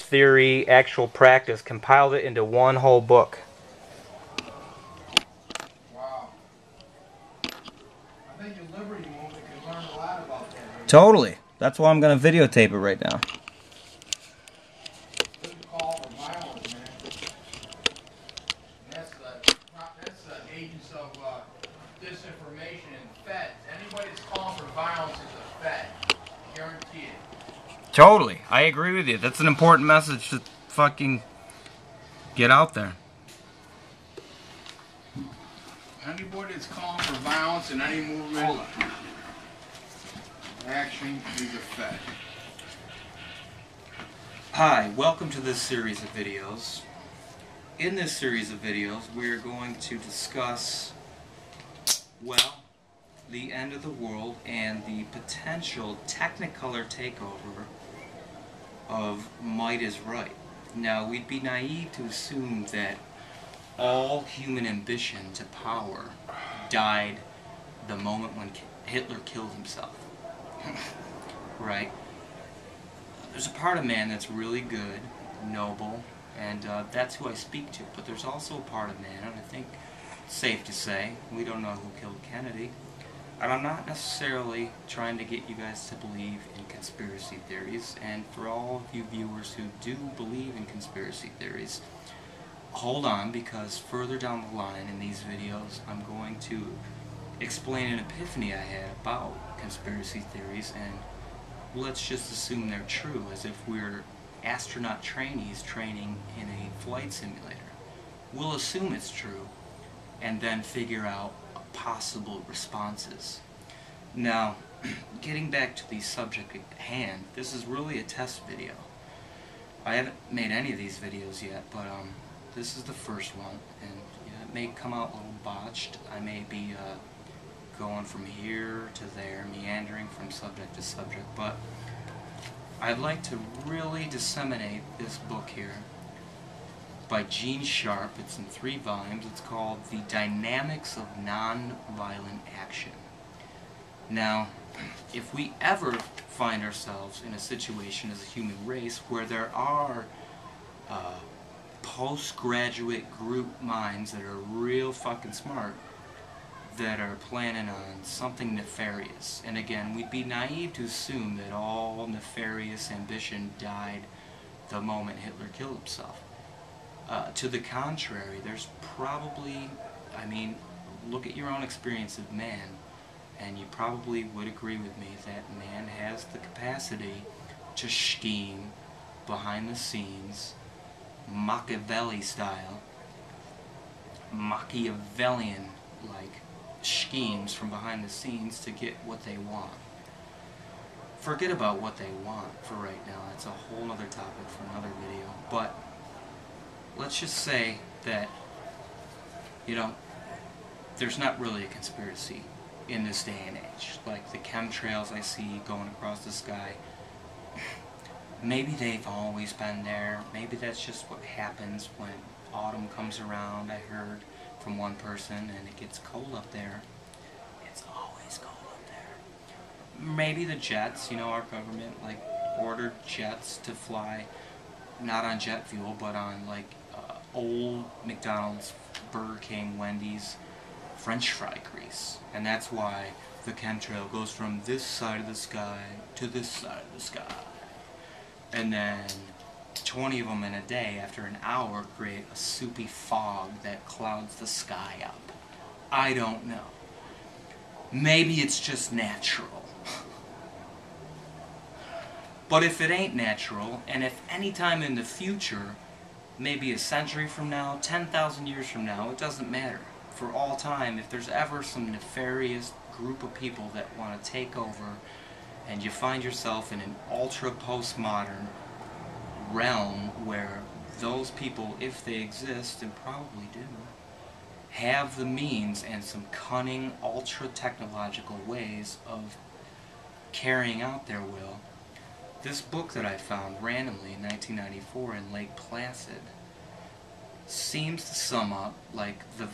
theory, actual practice, compiled it into one whole book. Wow. I think the Liberty movement could learn a lot about that. Totally. That's why I'm going to videotape it right now. This is call for violence, man. That's the agents of disinformation and Fed. Anybody that's calling for violence is a Fed. Guarantee it. Totally. I agree with you. That's an important message to fucking get out there. Anybody that's calling for violence in any movement, action is a Fed. Hi, welcome to this series of videos. In this series of videos, we're going to discuss, well, the end of the world and the potential Technicolor takeover of Might is Right. Now, we'd be naive to assume that all human ambition to power died the moment when Hitler killed himself. Right? There's a part of man that's really good, noble, and that's who I speak to. But there's also a part of man, and I think it's safe to say, we don't know who killed Kennedy. And I'm not necessarily trying to get you guys to believe in conspiracy theories, and for all of you viewers who do believe in conspiracy theories, hold on, because further down the line in these videos I'm going to explain an epiphany I had about conspiracy theories, and let's just assume they're true, as if we're astronaut trainees training in a flight simulator. We'll assume it's true and then figure out possible responses. Now, getting back to the subject at hand, this is really a test video. I haven't made any of these videos yet, but this is the first one, and yeah, it may come out a little botched. I may be going from here to there, meandering from subject to subject, but I'd like to really disseminate this book here by Gene Sharp. It's in 3 volumes. It's called The Dynamics of Nonviolent Action. Now, if we ever find ourselves in a situation as a human race where there are postgraduate group minds that are real fucking smart, that are planning on something nefarious, and again, we'd be naive to assume that all nefarious ambition died the moment Hitler killed himself. To the contrary, there's probably, I mean, look at your own experience of man, and you probably would agree with me that man has the capacity to scheme behind the scenes, Machiavelli style, Machiavellian-like schemes from behind the scenes to get what they want. Forget about what they want for right now. That's a whole other topic for another video. But let's just say that, you know, there's not really a conspiracy in this day and age. Like the chemtrails I see going across the sky, maybe they've always been there. Maybe that's just what happens when autumn comes around. I heard from one person, and it gets cold up there. It's always cold up there. Maybe the jets, you know, our government like ordered jets to fly not on jet fuel, but on like old McDonald's, Burger King, Wendy's French fry grease, and that's why the chemtrail goes from this side of the sky to this side of the sky, and then 20 of them in a day, after an hour, create a soupy fog that clouds the sky up. I don't know. Maybe it's just natural. But if it ain't natural, and if any time in the future, maybe a century from now, 10,000 years from now, it doesn't matter. For all time, if there's ever some nefarious group of people that want to take over, and you find yourself in an ultra-postmodern realm where those people, if they exist, and probably do, have the means and some cunning, ultra-technological ways of carrying out their will, this book that I found randomly in 1994 in Lake Placid seems to sum up like the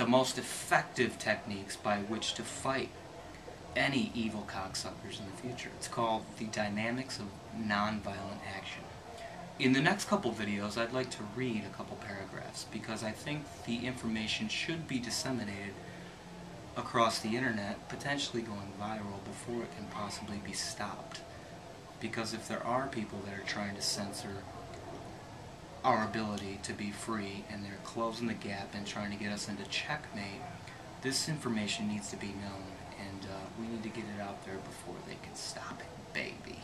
most effective techniques by which to fight any evil cocksuckers in the future. It's called The Dynamics of Nonviolent Action. In the next couple videos, I'd like to read a couple paragraphs because I think the information should be disseminated across the internet, potentially going viral before it can possibly be stopped. Because if there are people that are trying to censor our ability to be free and they're closing the gap and trying to get us into checkmate, this information needs to be known, and we need to get it out there before they can stop it, baby.